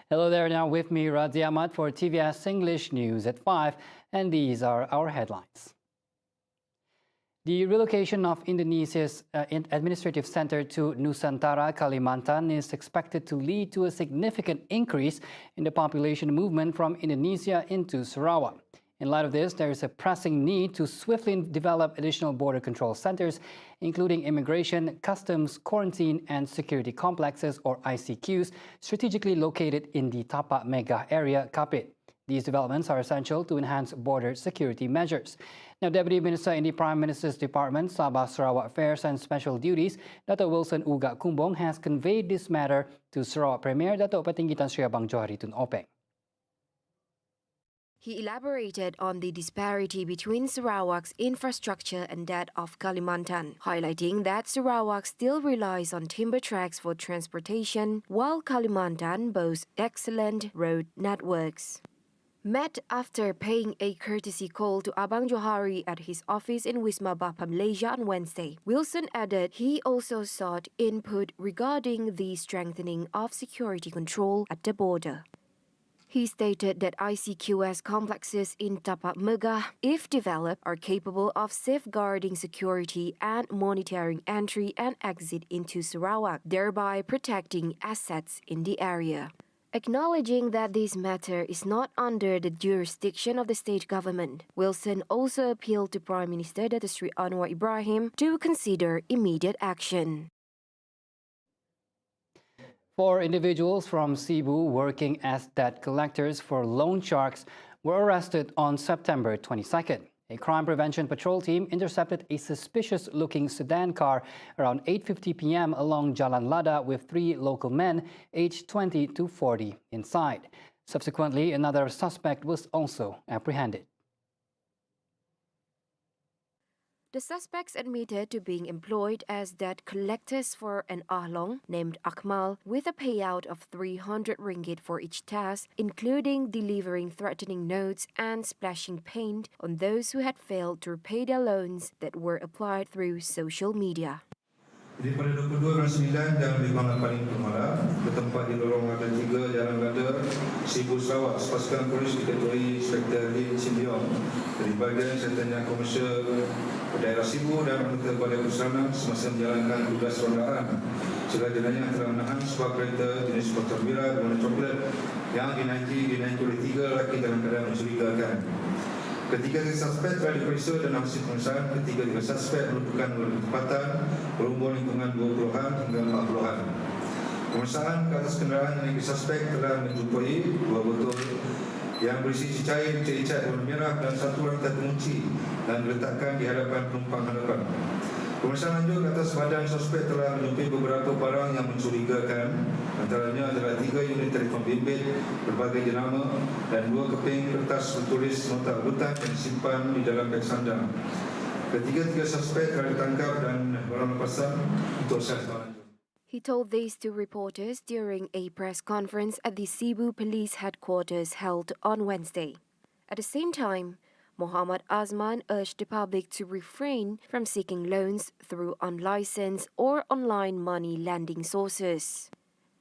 Hello there, now with me, Radzi Ahmad for TVS English News at 5, and these are our headlines. The relocation of Indonesia's administrative center to Nusantara, Kalimantan is expected to lead to a significant increase in the population movement from Indonesia into Sarawak. In light of this, there is a pressing need to swiftly develop additional border control centers, including immigration, customs, quarantine, and security complexes, or ICQS, strategically located in the TAPAK MEGAH area, Kapit. These developments are essential to enhance border security measures. Now, Deputy Minister in the Prime Minister's Department, Sabah Sarawak Affairs and Special Duties, Dato' Wilson Ugak Kumbong, has conveyed this matter to Sarawak Premier Dato' Petinggi Tan Sri Abang Johari Tun Openg. He elaborated on the disparity between Sarawak's infrastructure and that of Kalimantan, highlighting that Sarawak still relies on timber tracks for transportation, while Kalimantan boasts excellent road networks. Met after paying a courtesy call to Abang Johari at his office in Wisma Bapa, Malaysia on Wednesday, Wilson added he also sought input regarding the strengthening of security control at the border. He stated that ICQS complexes in TAPAK MEGAH, if developed, are capable of safeguarding security and monitoring entry and exit into Sarawak, thereby protecting assets in the area. Acknowledging that this matter is not under the jurisdiction of the state government, Wilson also appealed to Prime Minister Dato' Sri Anwar Ibrahim to consider immediate action. 4 individuals from Cebu working as debt collectors for loan sharks were arrested on September 22nd. A crime prevention patrol team intercepted a suspicious-looking sedan car around 8:50 p.m. along Jalan Lada with 3 local men aged 20 to 40 inside. Subsequently, another suspect was also apprehended. The suspects admitted to being employed as debt collectors for an ahlong named Akmal, with a payout of 300 ringgit for each task, including delivering threatening notes and splashing paint on those who had failed to repay their loans that were applied through social media. Jadi pada 22 bulan 9 jam 5.8 malam, ke tempat di lorong Ada 3 Jalan Lada, Cebu, Sarawak, pasukan polis diketuai Inspektor Lim Simbiong dari bahagian Sertanya Komersial daerah Cebu dan anggota Balai Pusana semasa menjalankan tugas rondaan. Segala jenayah telah menahan sebuah kereta jenis motor merah berwarna coklat yang dinaiki oleh 3 lelaki dalam keadaan mencurigakan. Ketiga suspek telah diperiksa dan hasil pemeriksaan ketiga suspek merupakan bertepatan berumur lingkungan 20-an hingga 40-an. Pemeriksaan ke atas kenderaan yang suspek telah menjumpai 2 botol yang berisi cair icat warna merah dan 1 rantai pengunci dan diletakkan di hadapan penumpang hadapan. Pemeriksaan lanjut ke atas badan suspek telah menjumpai beberapa barang yang mencurigakan, antaranya adalah 3 unit telefon bimbit berbagai jenama dan 2 keping kertas bertulis nota agutan yang disimpan di dalam beg sandang. Ketiga-tiga suspek telah ditangkap dan barang lepasan untuk selanjutnya. He told this to reporters during a press conference at the Cebu Police Headquarters held on Wednesday. At the same time, Muhammad Azman urged the public to refrain from seeking loans through unlicensed or online money lending sources.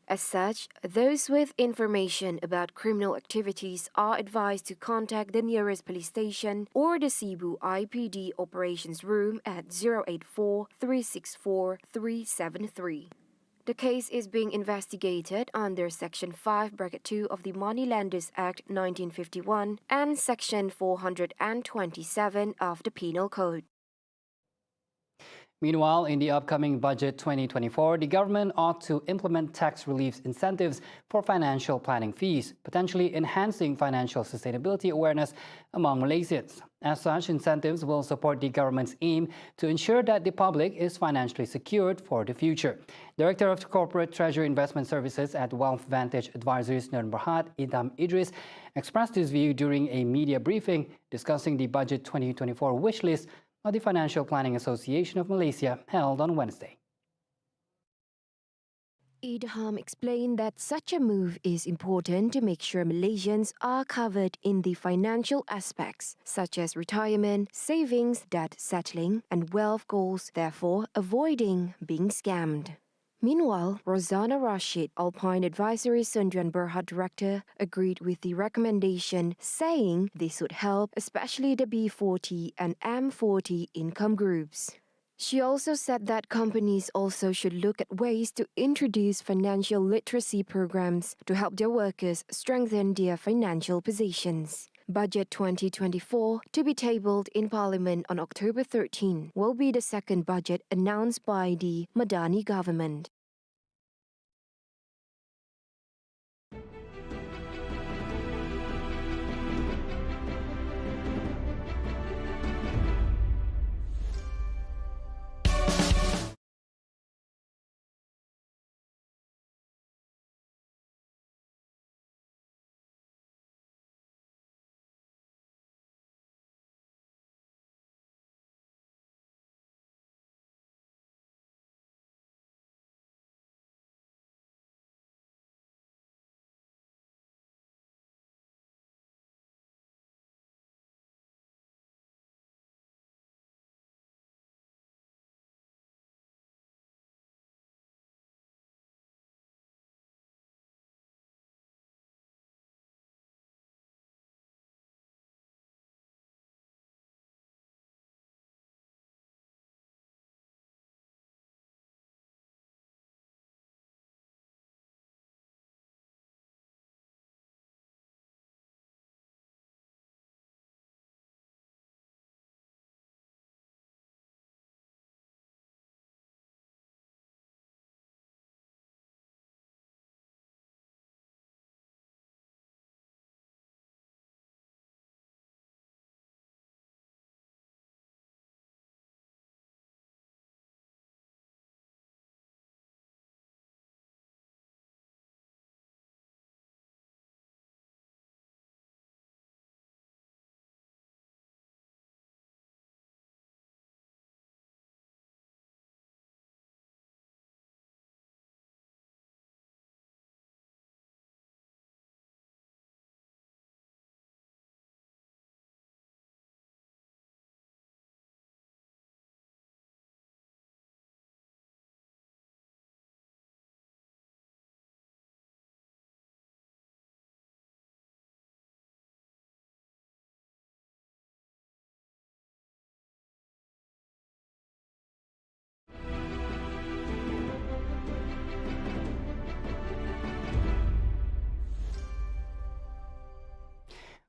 As such, those with information about criminal activities are advised to contact the nearest police station or the Cebu IPD Operations Room at 084 364 373. The case is being investigated under Section 5(2) of the Moneylenders Act 1951 and Section 427 of the Penal Code. Meanwhile, in the upcoming budget 2024, the government ought to implement tax relief incentives for financial planning fees, potentially enhancing financial sustainability awareness among Malaysians. As such, incentives will support the government's aim to ensure that the public is financially secured for the future. Director of Corporate Treasury Investment Services at Wealth Vantage Advisories Nur Berhad, Idham Idris, expressed his view during a media briefing discussing the Budget 2024 wish list of the Financial Planning Association of Malaysia held on Wednesday. Idham explained that such a move is important to make sure Malaysians are covered in the financial aspects, such as retirement, savings, debt settling, and wealth goals, therefore avoiding being scammed. Meanwhile, Rozana Rashid, Alpine Advisory Sundrian Berhad Director, agreed with the recommendation, saying this would help especially the B40 and M40 income groups. She also said that companies also should look at ways to introduce financial literacy programs to help their workers strengthen their financial positions. Budget 2024, to be tabled in Parliament on October 13, will be the second budget announced by the Madani government.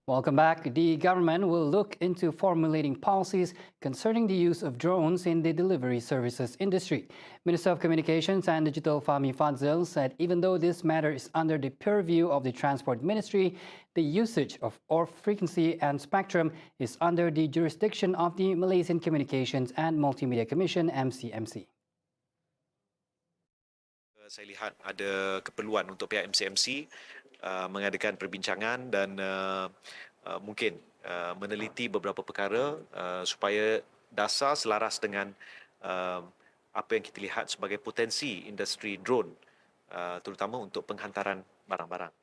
Welcome back. The government will look into formulating policies concerning the use of drones in the delivery services industry. Minister of Communications and Digital Fahmi Fadzil said even though this matter is under the purview of the Transport Ministry, the usage of frequency and spectrum is under the jurisdiction of the Malaysian Communications and Multimedia Commission (MCMC). Saya lihat ada keperluan untuk pihak MCMC mengadakan perbincangan dan mungkin meneliti beberapa perkara supaya dasar selaras dengan apa yang kita lihat sebagai potensi industri drone, terutama untuk penghantaran barang-barang.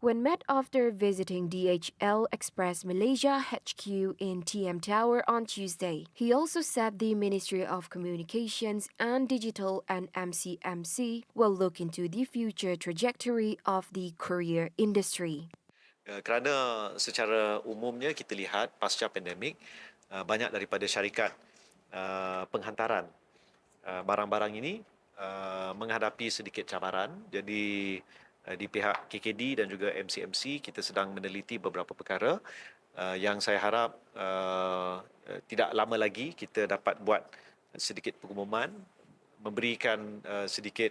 When met after visiting DHL Express Malaysia HQ in TM Tower on Tuesday, he also said the Ministry of Communications and Digital and MCMC will look into the future trajectory of the courier industry. Kerana secara umumnya kita lihat pasca pandemik, banyak daripada syarikat penghantaran barang-barang ini menghadapi sedikit cabaran. Jadi di pihak KKD dan juga MCMC kita sedang meneliti beberapa perkara yang saya harap tidak lama lagi kita dapat buat sedikit pengumuman, memberikan sedikit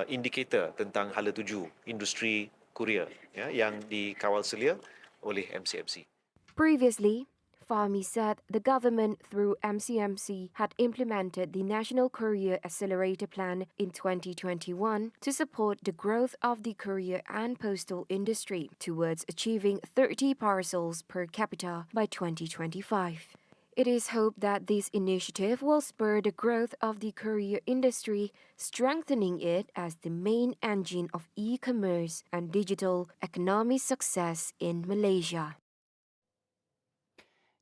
indikator tentang hala tuju industri kurier yang dikawal selia oleh MCMC. Previously, Fahmi said the government through MCMC had implemented the National Courier Accelerator Plan in 2021 to support the growth of the courier and postal industry towards achieving 30 parcels per capita by 2025. It is hoped that this initiative will spur the growth of the courier industry, strengthening it as the main engine of e-commerce and digital economic success in Malaysia.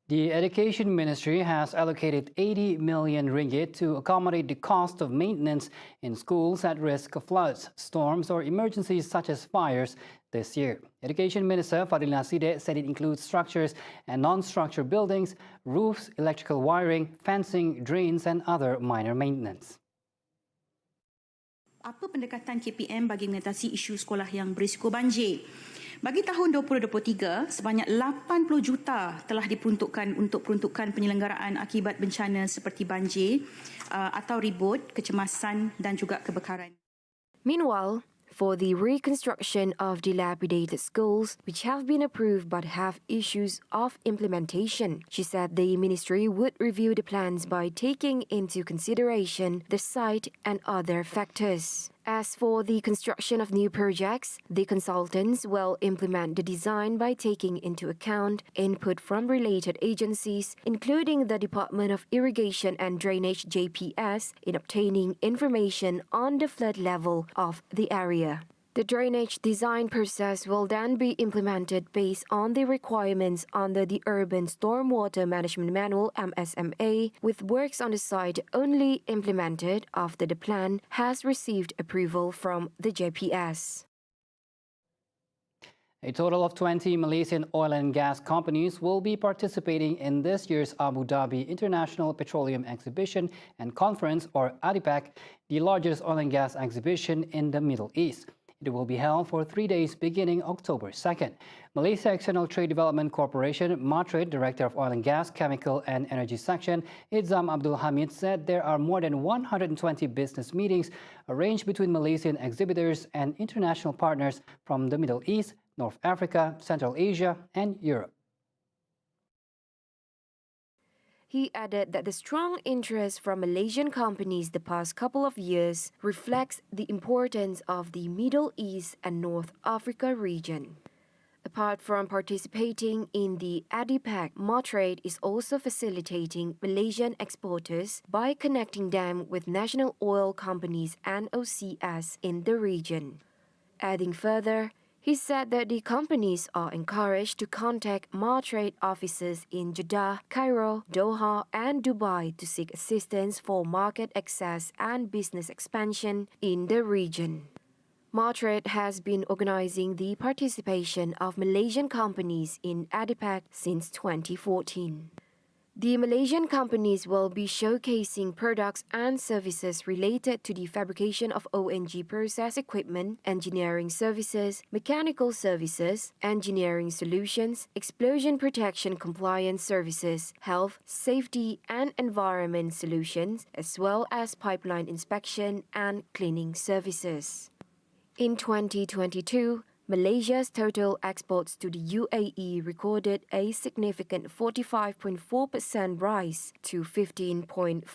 The Education Ministry has allocated 80 million ringgit to accommodate the cost of maintenance in schools at risk of floods, storms or emergencies such as fires this year. Education Minister Fadil Naside said it includes structures and non-structured buildings, roofs, electrical wiring, fencing, drains and other minor maintenance. Apa pendekatan KPM bagi mengatasi isu sekolah yang berisiko banjir? Bagi tahun 2023, sebanyak 80 juta telah diperuntukkan untuk peruntukan penyelenggaraan akibat bencana seperti banjir atau ribut, kecemasan dan juga kebakaran. Meanwhile, for the reconstruction of dilapidated schools, which have been approved but have issues of implementation, she said the ministry would review the plans by taking into consideration the site and other factors. As for the construction of new projects, the consultants will implement the design by taking into account input from related agencies, including the Department of Irrigation and Drainage (JPS), in obtaining information on the flood level of the area. The drainage design process will then be implemented based on the requirements under the Urban Stormwater Management Manual (MSMA), with works on the site only implemented after the plan has received approval from the JPS. A total of 20 Malaysian oil and gas companies will be participating in this year's Abu Dhabi International Petroleum Exhibition and Conference, or ADIPEC, the largest oil and gas exhibition in the Middle East. It will be held for 3 days beginning October 2nd. Malaysia External Trade Development Corporation, MATRADE, Director of Oil and Gas, Chemical and Energy Section, Idzam Abdul Hamid, said there are more than 120 business meetings arranged between Malaysian exhibitors and international partners from the Middle East, North Africa, Central Asia and Europe. He added that the strong interest from Malaysian companies the past couple of years reflects the importance of the Middle East and North Africa region. Apart from participating in the ADIPEC, MATRADE is also facilitating Malaysian exporters by connecting them with national oil companies and OCS in the region. Adding further, he said that the companies are encouraged to contact MATRADE offices in Jeddah, Cairo, Doha, and Dubai to seek assistance for market access and business expansion in the region. MATRADE has been organizing the participation of Malaysian companies in ADIPEC since 2014. The Malaysian companies will be showcasing products and services related to the fabrication of ONG process equipment, engineering services, mechanical services, engineering solutions, explosion protection compliance services, health, safety and environment solutions, as well as pipeline inspection and cleaning services. In 2022, Malaysia's total exports to the UAE recorded a significant 45.4% rise to 15.44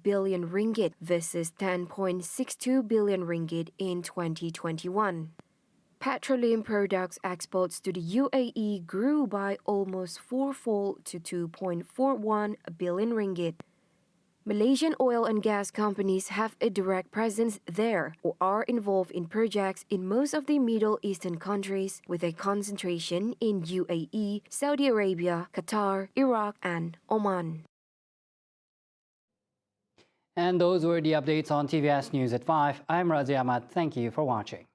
billion ringgit versus 10.62 billion ringgit in 2021. Petroleum products exports to the UAE grew by almost fourfold to 2.41 billion ringgit. Malaysian oil and gas companies have a direct presence there or are involved in projects in most of the Middle Eastern countries, with a concentration in UAE, Saudi Arabia, Qatar, Iraq, and Oman. And those were the updates on TVS News at 5. I'm Razi Ahmad. Thank you for watching.